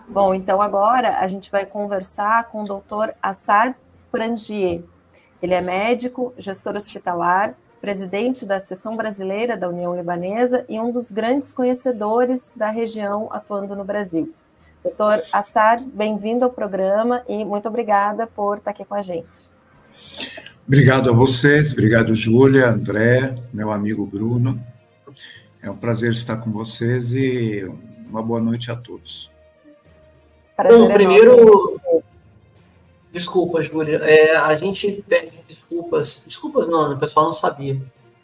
Bom, então agora a gente vai conversar com o Dr. Assad Prangier. Ele é médico, gestor hospitalar, presidente da Seção Brasileira da União Libanesa e um dos grandes conhecedores da região atuando no Brasil. Dr. Assad, bem-vindo ao programa e muito obrigada por estar aqui com a gente. Obrigado a vocês, obrigado Júlia, André, meu amigo Bruno. É um prazer estar com vocês e uma boa noite a todos. Bom, primeiro, desculpa, Júlia, a gente pede desculpas não, o pessoal não sabia.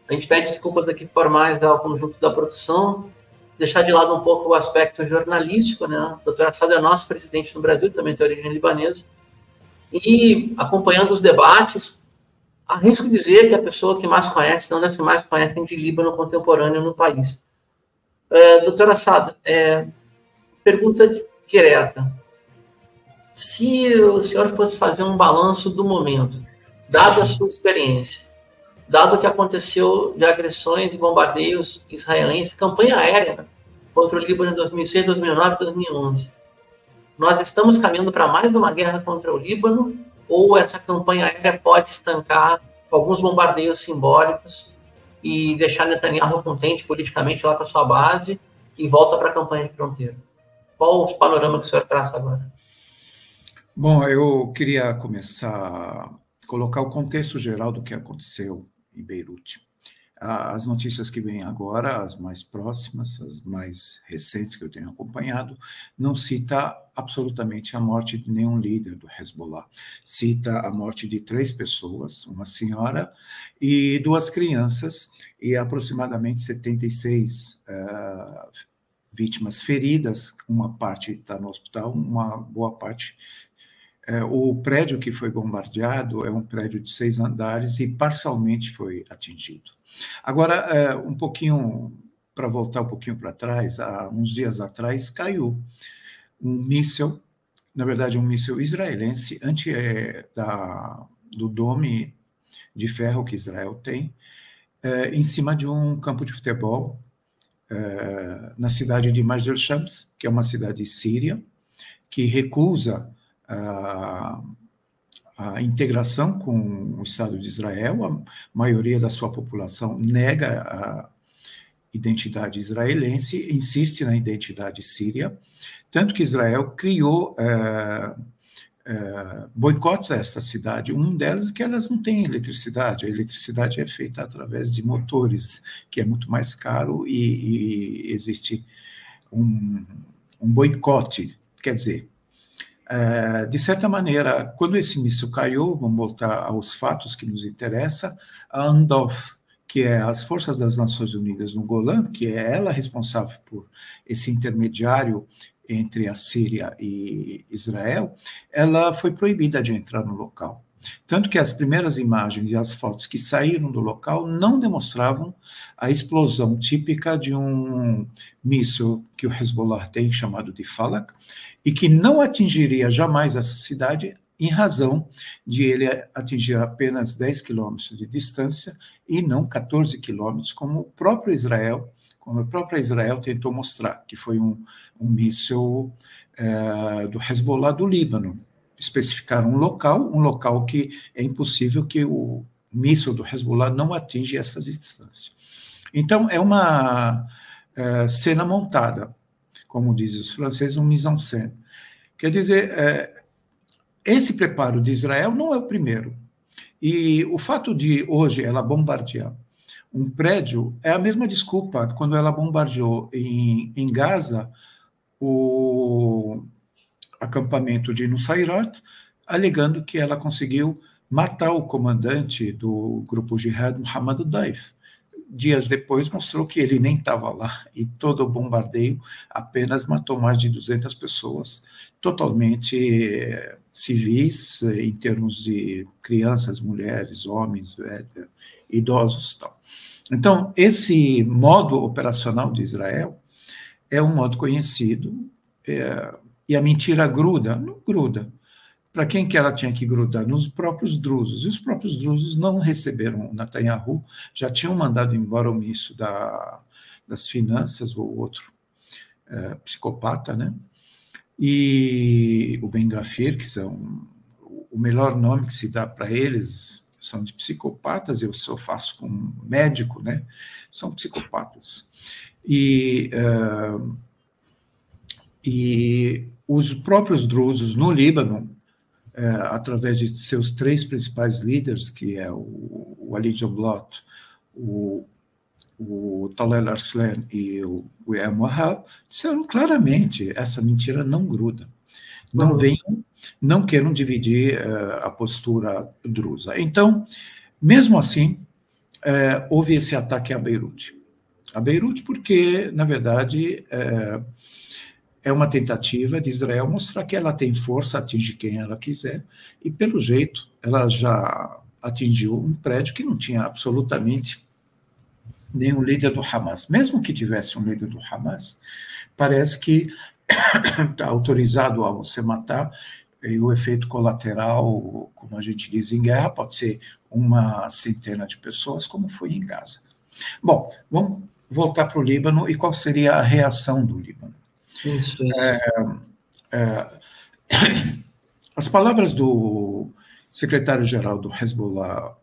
A gente pede desculpas aqui formais ao conjunto da produção, deixar de lado um pouco o aspecto jornalístico, né? O Dr. Assad é nosso presidente no Brasil, também tem origem libanesa, e acompanhando os debates, arrisco dizer que a pessoa que mais conhece, não das que mais conhecem de Líbano contemporâneo no país. Dr. Assad, pergunta direta. Se o senhor fosse fazer um balanço do momento, dado a sua experiência, dado o que aconteceu de agressões e bombardeios israelenses, campanha aérea contra o Líbano em 2006, 2009 e 2011, nós estamos caminhando para mais uma guerra contra o Líbano ou essa campanha aérea pode estancar alguns bombardeios simbólicos e deixar Netanyahu contente politicamente lá com a sua base e volta para a campanha de fronteira? Qual o panorama que o senhor traça agora? Bom, eu queria começar a colocar o contexto geral do que aconteceu em Beirute. As notícias que vêm agora, as mais próximas, as mais recentes que eu tenho acompanhado, não cita absolutamente a morte de nenhum líder do Hezbollah. Cita a morte de 3 pessoas, uma senhora e 2 crianças, e aproximadamente 76 vítimas feridas. Uma parte está no hospital, uma boa parte. O prédio que foi bombardeado é um prédio de 6 andares e parcialmente foi atingido. Agora, para voltar um pouquinho para trás, há uns dias atrás caiu um míssil, na verdade um míssil israelense, do dome de ferro que Israel tem, em cima de um campo de futebol, na cidade de Majd el-Shams, que é uma cidade síria, que recusa a integração com o Estado de Israel. A maioria da sua população nega a identidade israelense, insiste na identidade síria, tanto que Israel criou boicotes a esta cidade. Um delas é que elas não têm eletricidade. A eletricidade é feita através de motores, que é muito mais caro, e existe um boicote. Quer dizer, de certa maneira, quando esse míssil caiu, vamos voltar aos fatos que nos interessam, a UNDOF, que é as Forças das Nações Unidas no Golã, que é ela responsável por esse intermediário entre a Síria e Israel, ela foi proibida de entrar no local. Tanto que as primeiras imagens e as fotos que saíram do local não demonstravam a explosão típica de um míssil que o Hezbollah tem, chamado de Falak, e que não atingiria jamais essa cidade em razão de ele atingir apenas 10 quilômetros de distância e não 14 quilômetros, como a própria Israel tentou mostrar, que foi um míssil do Hezbollah do Líbano. Especificaram um local que é impossível que o míssil do Hezbollah não atinja essa distância. Então, é uma cena montada, como dizem os franceses, um mise-en-scène. Quer dizer, esse preparo de Israel não é o primeiro. E o fato de hoje ela bombardear um prédio é a mesma desculpa quando ela bombardeou em Gaza o acampamento de Nusayrat, alegando que ela conseguiu matar o comandante do grupo Jihad, Muhammad Daif. Dias depois mostrou que ele nem estava lá, e todo o bombardeio apenas matou mais de 200 pessoas, totalmente civis, em termos de crianças, mulheres, homens, velhos, idosos e tal. Então, esse modo operacional de Israel é um modo conhecido, e a mentira gruda? Não gruda. Para quem que ela tinha que grudar? Nos próprios drusos. E os próprios drusos não receberam o Netanyahu, já tinham mandado embora o ministro das Finanças, o outro psicopata, né? e o Ben Gvir, que são o melhor nome que se dá para eles, são de psicopatas, eu só faço com médico, né? São psicopatas. E os próprios drusos no Líbano, através de seus 3 principais líderes, que é o Ali Jublot, o Talal Arslan e o William Wahab, disseram claramente, essa mentira não gruda. Não venham, não queiram dividir a postura drusa. Então, mesmo assim, houve esse ataque a Beirute. A Beirute porque, na verdade, é uma tentativa de Israel mostrar que ela tem força, atinge quem ela quiser, e, pelo jeito, ela já atingiu um prédio que não tinha absolutamente nenhum líder do Hamas. Mesmo que tivesse um líder do Hamas, parece que está autorizado a você matar, e o efeito colateral, como a gente diz em guerra, pode ser uma centena de pessoas, como foi em Gaza. Bom, vamos voltar para o Líbano, e qual seria a reação do Líbano? Isso. As palavras do secretário-geral do Hezbollah,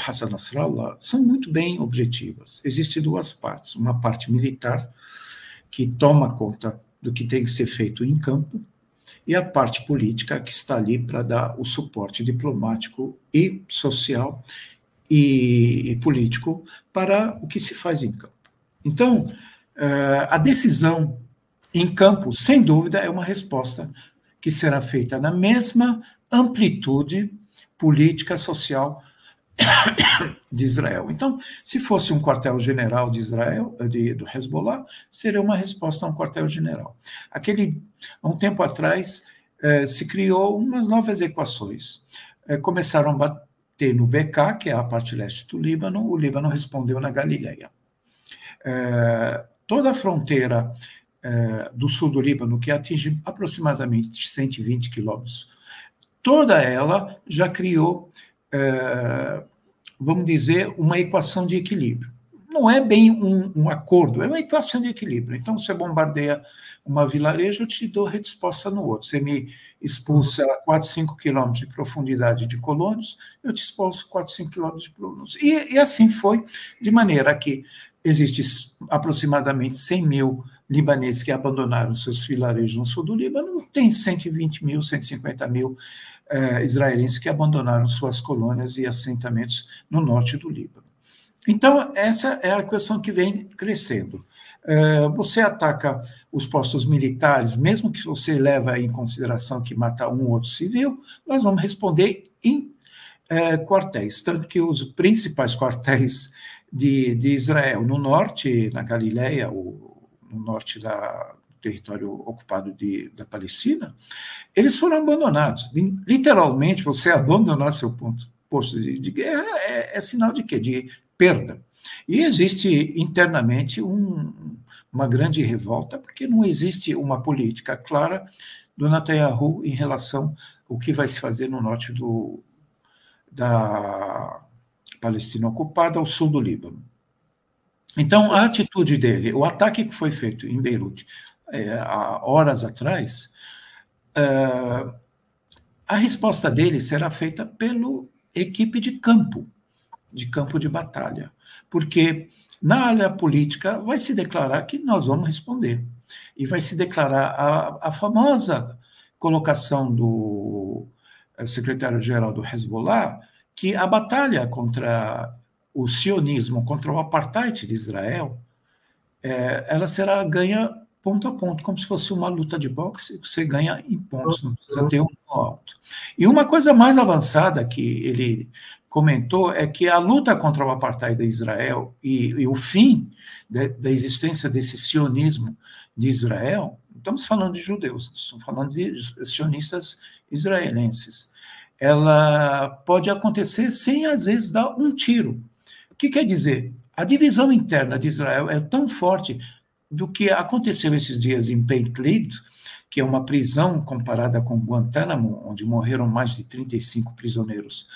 Hassan Nasrallah, são muito bem objetivas. Existem 2 partes. Uma parte militar, que toma conta do que tem que ser feito em campo, e a parte política, que está ali para dar o suporte diplomático e social e político para o que se faz em campo. Então, a decisão em campo, sem dúvida, é uma resposta que será feita na mesma amplitude política, social de Israel. Então, se fosse um quartel-general de Israel, do Hezbollah, seria uma resposta a um quartel-general. Há um tempo atrás, se criou umas novas equações. Começaram a bater no Bekaa, que é a parte leste do Líbano, o Líbano respondeu na Galileia. Toda a fronteira do sul do Líbano, que atinge aproximadamente 120 quilômetros, toda ela já criou, vamos dizer, uma equação de equilíbrio. Não é bem um acordo, é uma equação de equilíbrio. Então, você bombardeia uma vilarejo, eu te dou resposta no outro. Você me expulsa 4, 5 quilômetros de profundidade de colonos, eu te expulso 4, 5 quilômetros de colonos. E assim foi, de maneira que existe aproximadamente 100 mil libaneses que abandonaram seus vilarejos no sul do Líbano, tem 120 mil, 150 mil israelenses que abandonaram suas colônias e assentamentos no norte do Líbano. Então, essa é a questão que vem crescendo. Você ataca os postos militares, mesmo que você leve em consideração que mata um ou outro civil, nós vamos responder em quartéis, tanto que os principais quartéis de Israel no norte, na Galileia, no norte do território ocupado da Palestina, eles foram abandonados. Literalmente, você abandonar seu posto de guerra é sinal de quê? De perda. E existe internamente uma grande revolta, porque não existe uma política clara do Netanyahu em relação ao que vai se fazer no norte da Palestina ocupada, ao sul do Líbano. Então, a atitude dele, o ataque que foi feito em Beirute há horas atrás, a resposta dele será feita pela equipe de campo de batalha, porque na área política vai se declarar que nós vamos responder, e vai se declarar a famosa colocação do secretário-geral do Hezbollah, que a batalha contra o sionismo, contra o apartheid de Israel, ela será ganha ponto a ponto, como se fosse uma luta de boxe, você ganha em pontos, não precisa ter um alto. E uma coisa mais avançada que ele comentou é que a luta contra o apartheid de Israel e o fim da existência desse sionismo de Israel, estamos falando de judeus, estamos falando de sionistas israelenses, ela pode acontecer sem, às vezes, dar um tiro. O que quer dizer? A divisão interna de Israel é tão forte do que aconteceu esses dias em Beit Lid, que é uma prisão comparada com Guantánamo, onde morreram mais de 35 prisioneiros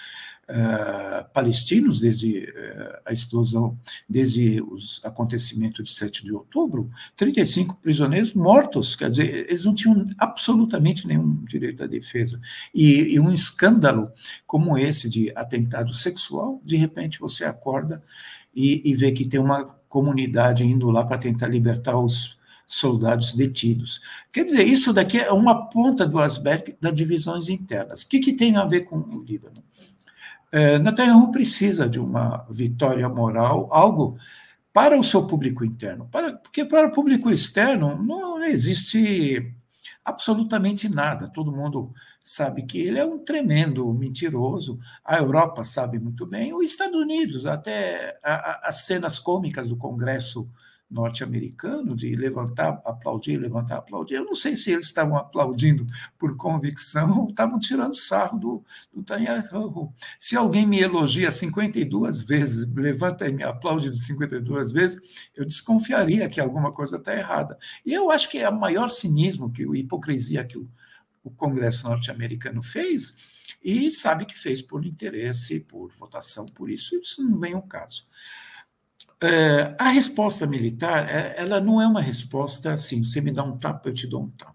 palestinos desde a explosão, desde os acontecimentos de 7 de outubro, 35 prisioneiros mortos, quer dizer, eles não tinham absolutamente nenhum direito à defesa. E um escândalo como esse de atentado sexual, de repente você acorda e vê que tem uma comunidade indo lá para tentar libertar os soldados detidos. Quer dizer, isso daqui é uma ponta do iceberg das divisões internas. O que tem a ver com o Líbano? Netanyahu precisa de uma vitória moral, algo para o seu público interno, porque para o público externo não existe absolutamente nada. Todo mundo sabe que ele é um tremendo mentiroso, a Europa sabe muito bem, os Estados Unidos, até as cenas cômicas do Congresso norte-americano, de levantar, aplaudir, levantar, aplaudir. Eu não sei se eles estavam aplaudindo por convicção ou estavam tirando sarro do Netanyahu. Se alguém me elogia 52 vezes, levanta e me aplaude 52 vezes, eu desconfiaria que alguma coisa está errada. E eu acho que é o maior cinismo, a hipocrisia que o Congresso norte-americano fez, e sabe que fez por interesse, por votação, por isso não vem ao caso. A resposta militar, ela não é uma resposta assim, você me dá um tapa, eu te dou um tapa.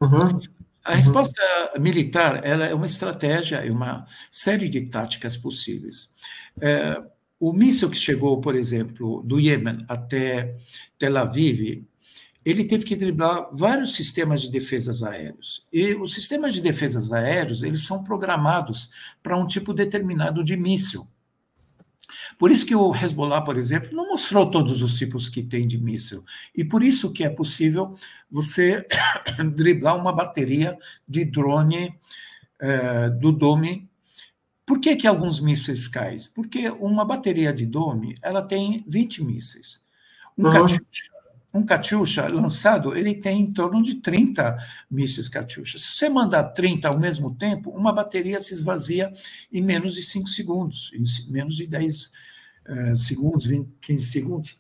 Uhum. A resposta militar, ela é uma estratégia, é uma série de táticas possíveis. O míssil que chegou, por exemplo, do Iêmen até Tel Aviv, ele teve que driblar vários sistemas de defesas aéreos. E os sistemas de defesas aéreos, eles são programados para um tipo determinado de míssil. Por isso que o Hezbollah, por exemplo, não mostrou todos os tipos que tem de míssil. E por isso que é possível você driblar uma bateria de drone do Dome. Por que alguns mísseis caem? Porque uma bateria de Dome, ela tem 20 mísseis. Um Katyusha lançado, ele tem em torno de 30 mísseis Katyusha. Se você mandar 30 ao mesmo tempo, uma bateria se esvazia em menos de 5 segundos, em menos de 10 segundos, 20, 15 segundos.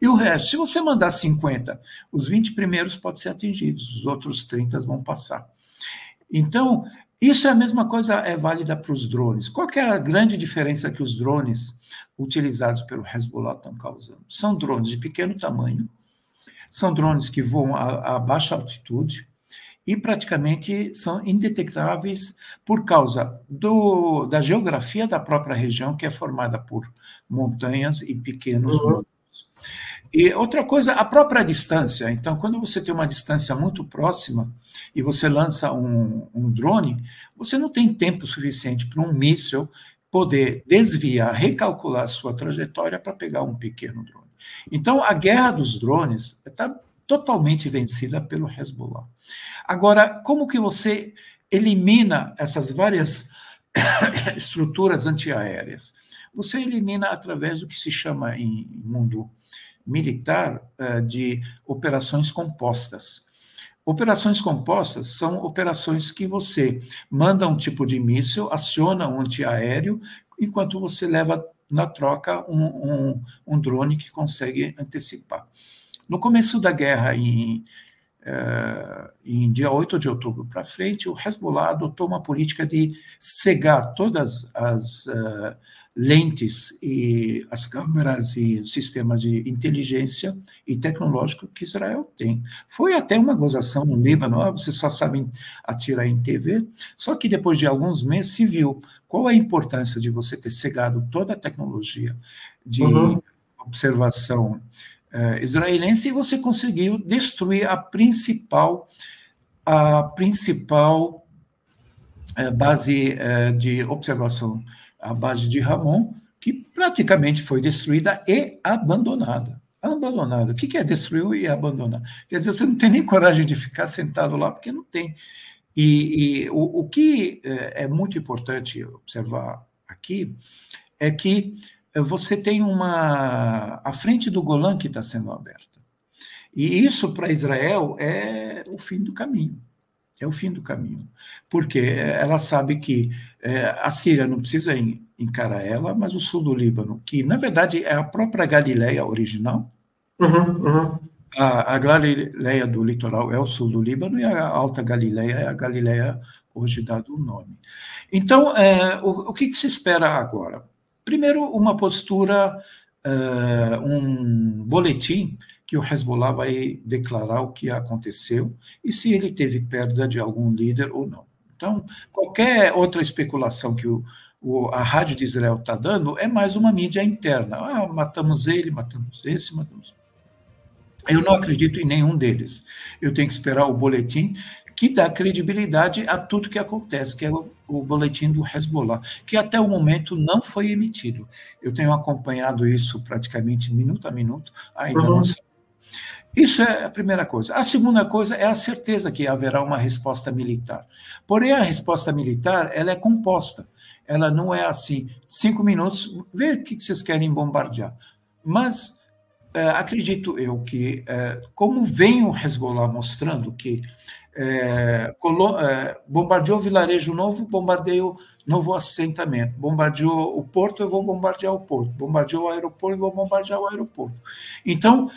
E o resto, se você mandar 50, os 20 primeiros podem ser atingidos, os outros 30 vão passar. Então, isso é a mesma coisa, é válida para os drones. Qual que é a grande diferença que os drones utilizados pelo Hezbollah estão causando? São drones de pequeno tamanho, são drones que voam a baixa altitude e praticamente são indetectáveis por causa da geografia da própria região, que é formada por montanhas e pequenos morros. E outra coisa, a própria distância. Então, quando você tem uma distância muito próxima e você lança um drone, você não tem tempo suficiente para um míssil poder desviar, recalcular sua trajetória para pegar um pequeno drone. Então, a guerra dos drones está totalmente vencida pelo Hezbollah. Agora, como que você elimina essas várias estruturas antiaéreas? Você elimina através do que se chama em mundo militar de operações compostas. Operações compostas são operações que você manda um tipo de míssil, aciona um antiaéreo, enquanto você leva na troca um drone que consegue antecipar. No começo da guerra, em dia 8 de outubro para frente, o Hezbollah adotou uma política de cegar todas as lentes e as câmeras e sistemas de inteligência e tecnológico que Israel tem. Foi até uma gozação no Líbano, vocês só sabem atirar em TV, só que depois de alguns meses se viu qual a importância de você ter cegado toda a tecnologia de observação israelense e você conseguiu destruir a principal base de observação, a base de Ramon, que praticamente foi destruída e abandonada. O que é destruir e abandonar? Quer dizer, você não tem nem coragem de ficar sentado lá, porque não tem. E o que é muito importante observar aqui é que você tem a frente do Golã que está sendo aberta. E isso, para Israel, é o fim do caminho. É o fim do caminho. Porque ela sabe que a Síria não precisa encarar ela, mas o sul do Líbano, que, na verdade, é a própria Galileia original. A Galileia do litoral é o sul do Líbano e a Alta Galileia é a Galileia hoje dado o nome. Então, o que se espera agora? Primeiro, uma postura, um boletim que o Hezbollah vai declarar o que aconteceu e se ele teve perda de algum líder ou não. Então, qualquer outra especulação que a Rádio de Israel está dando é mais uma mídia interna. Matamos ele, matamos esse, matamos... Eu não acredito em nenhum deles. Eu tenho que esperar o boletim que dá credibilidade a tudo que acontece, que é o boletim do Hezbollah, que até o momento não foi emitido. Eu tenho acompanhado isso praticamente minuto a minuto, ainda não sei. Isso é a primeira coisa. A segunda coisa é a certeza que haverá uma resposta militar. Porém, a resposta militar, ela é composta. Ela não é assim, 5 minutos, vê o que vocês querem bombardear. Mas acredito eu que, como vem o Hezbollah mostrando que bombardeou o vilarejo novo, bombardeou novo assentamento, bombardeou o porto, eu vou bombardear o porto, bombardeou o aeroporto, eu vou bombardear o aeroporto. Então,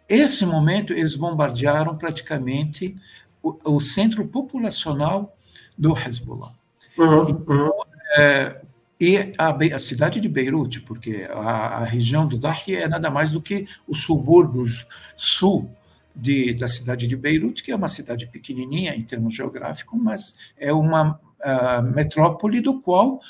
esse momento, eles bombardearam praticamente o centro populacional do Hezbollah. Então, e a cidade de Beirute, porque a região do Dahi é nada mais do que os subúrbios sul da cidade de Beirute, que é uma cidade pequenininha em termos geográficos, mas é uma metrópole do qual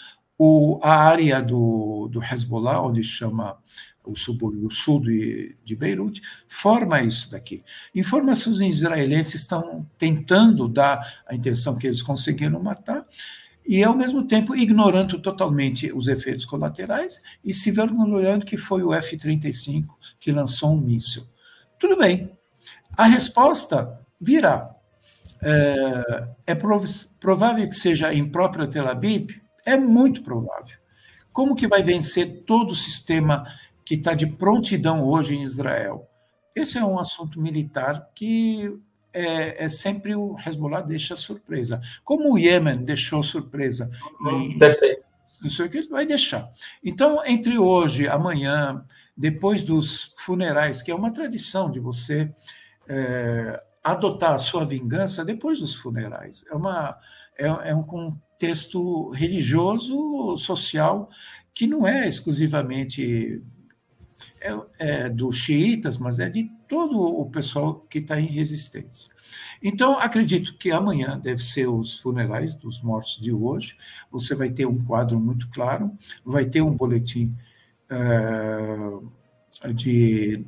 a área do Hezbollah, onde chama o subúrbio sul de Beirute, forma isso daqui. Informações israelenses estão tentando dar a intenção que eles conseguiram matar, e, ao mesmo tempo, ignorando totalmente os efeitos colaterais e se vergonhando que foi o F-35 que lançou um míssil. Tudo bem. A resposta virá. É provável que seja em própria Tel Aviv? É muito provável. Como que vai vencer todo o sistema que está de prontidão hoje em Israel? Esse é um assunto militar que sempre o Hezbollah deixa surpresa. Como o Iêmen deixou surpresa. Perfeito. Não sei o que vai deixar. Então, entre hoje, amanhã, depois dos funerais, que é uma tradição de você adotar a sua vingança depois dos funerais. É um contexto religioso, social, que não é exclusivamente dos xiitas, mas é de todo o pessoal que está em resistência. Então, acredito que amanhã deve ser os funerais dos mortos de hoje, você vai ter um quadro muito claro, vai ter um boletim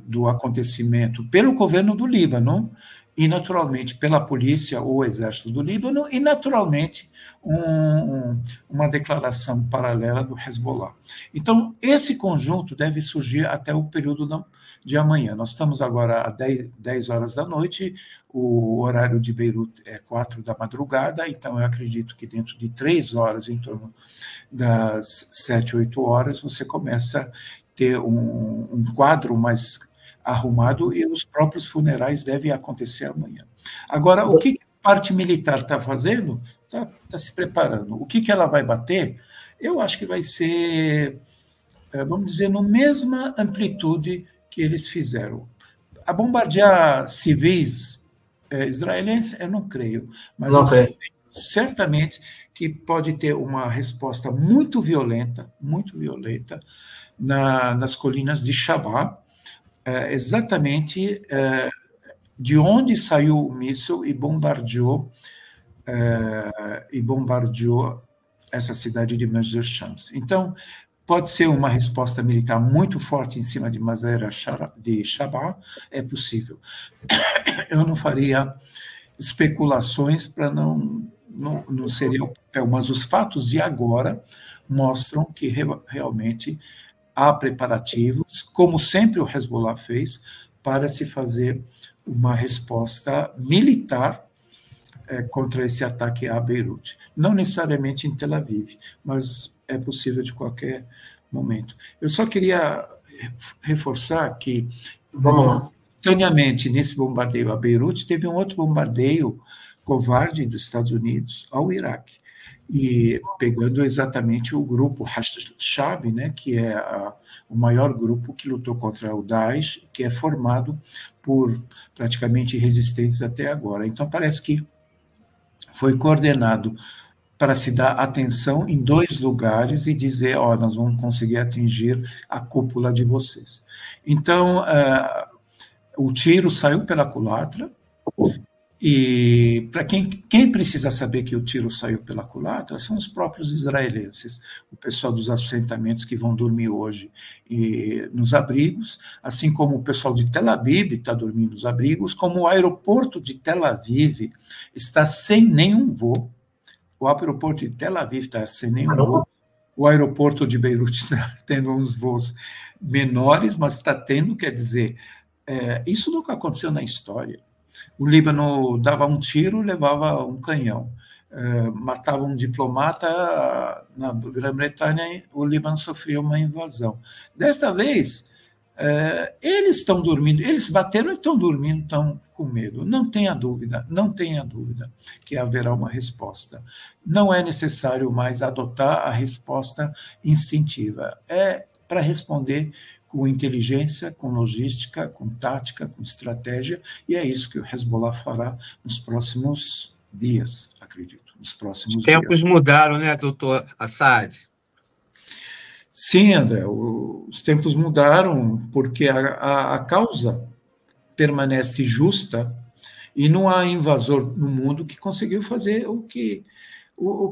do acontecimento pelo governo do Líbano, e, naturalmente, pela polícia ou exército do Líbano, e, naturalmente, uma declaração paralela do Hezbollah. Então, esse conjunto deve surgir até o período de amanhã. Nós estamos agora às 10 horas da noite, o horário de Beirute é 4 da madrugada, então eu acredito que dentro de 3 horas, em torno das 7, 8 horas, você começa a ter um quadro mais arrumado e os próprios funerais devem acontecer amanhã. Agora, o que a parte militar está fazendo? Está se preparando. O que ela vai bater? Eu acho que vai ser, vamos dizer, na mesma amplitude que eles fizeram. A bombardear civis israelenses, eu não creio, mas certamente que pode ter uma resposta muito violenta nas colinas de Shabá, exatamente de onde saiu o míssil e bombardeou essa cidade de Masr Shams. Então, pode ser uma resposta militar muito forte em cima de Masr de Shabá, é possível. Eu não faria especulações para não seria o papel, mas os fatos de agora mostram que realmente há preparativos, como sempre o Hezbollah fez, para se fazer uma resposta militar contra esse ataque a Beirute. Não necessariamente em Tel Aviv, mas é possível de qualquer momento. Eu só queria reforçar que, simultaneamente, nesse bombardeio a Beirute, teve um outro bombardeio covarde dos Estados Unidos ao Iraque, e pegando exatamente o grupo Hashab, né, que é o maior grupo que lutou contra o Daesh, que é formado por praticamente resistentes até agora. Então, parece que foi coordenado para se dar atenção em 2 lugares e dizer, ó, nós vamos conseguir atingir a cúpula de vocês. Então, o tiro saiu pela culatra, e para quem precisa saber que o tiro saiu pela culatra são os próprios israelenses, o pessoal dos assentamentos que vão dormir hoje nos abrigos, assim como o pessoal de Tel Aviv está dormindo nos abrigos, como o aeroporto de Tel Aviv está sem nenhum voo, o aeroporto de Tel Aviv está sem nenhum voo, o aeroporto de Beirute está tendo uns voos menores, mas está tendo, quer dizer, isso nunca aconteceu na história. O Líbano dava um tiro, levava um canhão. Matava um diplomata na Grã-Bretanha, o Líbano sofria uma invasão. Desta vez, eles estão dormindo, eles bateram e estão dormindo, estão com medo. Não tenha dúvida que haverá uma resposta. Não é necessário mais adotar a resposta instintiva. É para responder com inteligência, com logística, com tática, com estratégia, e é isso que o Hezbollah fará nos próximos dias, acredito, nos próximos dias. Os tempos mudaram, né, doutor Assad? Sim, André, os tempos mudaram porque a causa permanece justa e não há invasor no mundo que conseguiu fazer o que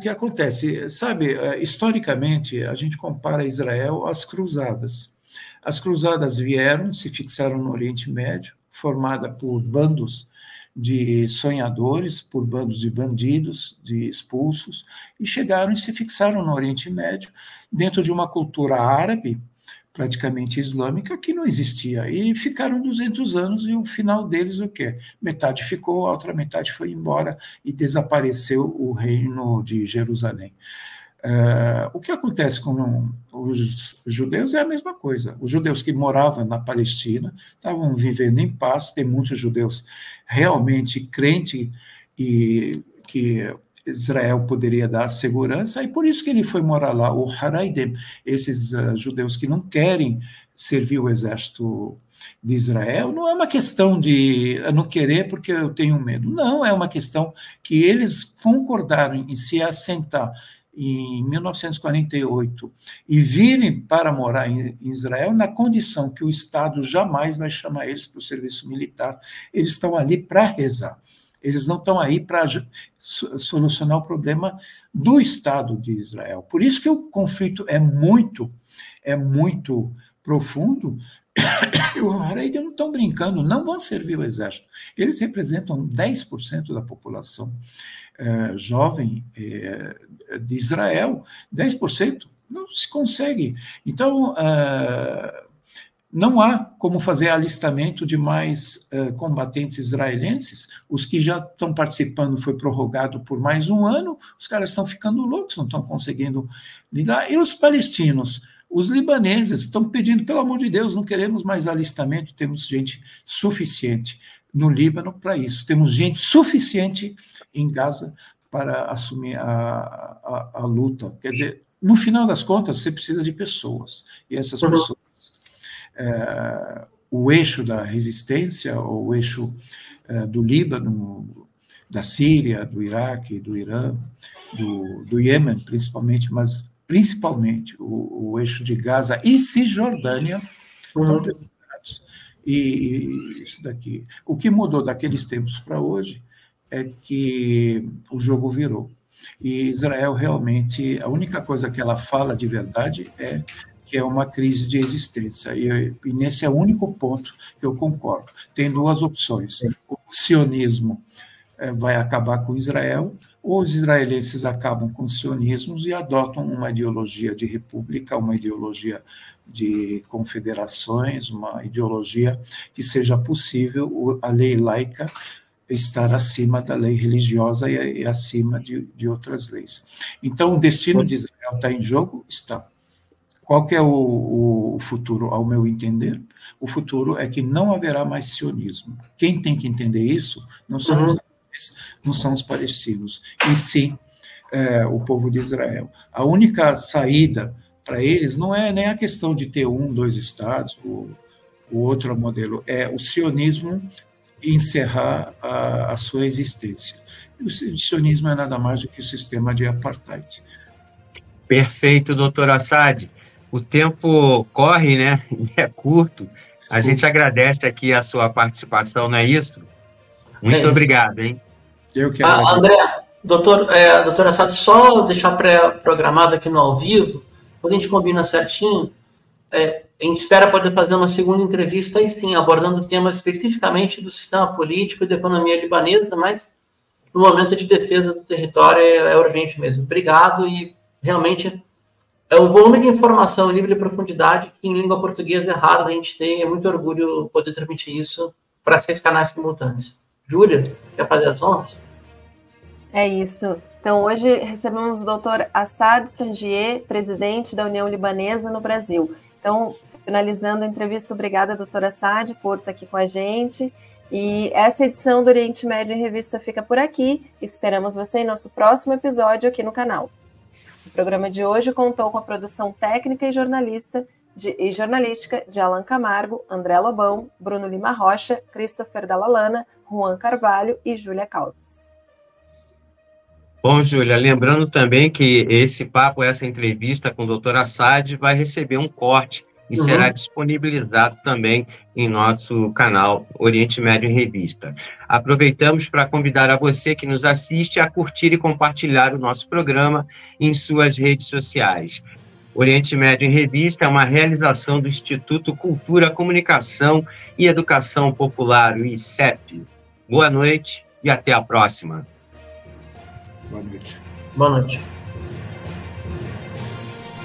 acontece. Sabe, historicamente, a gente compara Israel às cruzadas. As cruzadas vieram, se fixaram no Oriente Médio, formada por bandos de sonhadores, por bandos de bandidos, de expulsos, e chegaram e se fixaram no Oriente Médio, dentro de uma cultura árabe, praticamente islâmica, que não existia. E ficaram 200 anos, e o final deles o quê? Metade ficou, a outra metade foi embora, e desapareceu o reino de Jerusalém. O que acontece com os judeus é a mesma coisa. Os judeus que moravam na Palestina estavam vivendo em paz, tem muitos judeus realmente crentes e que Israel poderia dar segurança, e por isso que ele foi morar lá. O Haraidem, esses judeus que não querem servir o exército de Israel, não é uma questão de não querer porque eu tenho medo, não, é uma questão que eles concordaram em se assentar em 1948 e virem para morar em Israel na condição que o Estado jamais vai chamar eles para o serviço militar. Eles estão ali para rezar. Eles não estão aí para solucionar o problema do Estado de Israel. Por isso que o conflito é muito profundo. E o Haredim não estão brincando, não vão servir o exército. Eles representam 10% da população jovem de Israel, 10%, não se consegue. Então, não há como fazer alistamento de mais combatentes israelenses. Os que já estão participando foi prorrogado por mais um ano, os caras estão ficando loucos, não estão conseguindo lidar. E os palestinos, os libaneses estão pedindo, pelo amor de Deus, não queremos mais alistamento, temos gente suficiente no Líbano para isso, temos gente suficiente em Gaza para assumir a luta. Quer dizer, no final das contas, você precisa de pessoas, e essas pessoas, o eixo da resistência, o eixo do Líbano, da Síria, do Iraque, do Irã, do Iêmen, principalmente, mas principalmente o eixo de Gaza e Cisjordânia estão preparados. E isso daqui. O que mudou daqueles tempos para hoje é que o jogo virou. E Israel realmente, a única coisa que ela fala de verdade é que é uma crise de existência. E nesse é o único ponto que eu concordo. Tem duas opções. O sionismo vai acabar com Israel, ou os israelenses acabam com os sionismos e adotam uma ideologia de república, uma ideologia de confederações, uma ideologia que seja possível a lei laica estar acima da lei religiosa e acima de outras leis. Então, o destino de Israel está em jogo? Está. Qual que é o futuro, ao meu entender? O futuro é que não haverá mais sionismo. Quem tem que entender isso não são os palestinos, e sim o povo de Israel. A única saída para eles não é nem a questão de ter 1, 2 estados, o outro modelo, é o sionismo encerrar a sua existência. O sionismo é nada mais do que o sistema de apartheid. Perfeito, doutor Assad. O tempo corre, né? É curto. A gente agradece aqui a sua participação, não é isso? Muito obrigado, hein? Eu que agradeço. André, doutor Assad, só deixar pré-programado aqui no ao vivo, quando a gente combina certinho, a gente espera poder fazer uma segunda entrevista, aí sim, abordando temas especificamente do sistema político e da economia libanesa, mas no momento de defesa do território é urgente mesmo. Obrigado, e realmente o volume de informação, nível de profundidade, que em língua portuguesa é raro a gente ter, é muito orgulho poder transmitir isso para 6 canais simultâneos. Júlia, quer fazer as honras? É isso. Então, hoje recebemos o doutor Assad Frangieh, presidente da União Libanesa no Brasil. Então, finalizando a entrevista, obrigada, doutor Assad, por estar aqui com a gente. E essa edição do Oriente Médio em Revista fica por aqui. Esperamos você em nosso próximo episódio aqui no canal. O programa de hoje contou com a produção técnica e jornalística de Alan Camargo, André Lobão, Bruno Lima Rocha, Christopher Dallalana, Juan Carvalho e Júlia Caldas. Bom, Júlia, lembrando também que esse papo, essa entrevista com o doutor Assad vai receber um corte e será disponibilizado também em nosso canal Oriente Médio em Revista. Aproveitamos para convidar a você que nos assiste a curtir e compartilhar o nosso programa em suas redes sociais. Oriente Médio em Revista é uma realização do Instituto Cultura, Comunicação e Educação Popular, o ICEP. Boa noite e até a próxima. Boa noite. Boa noite.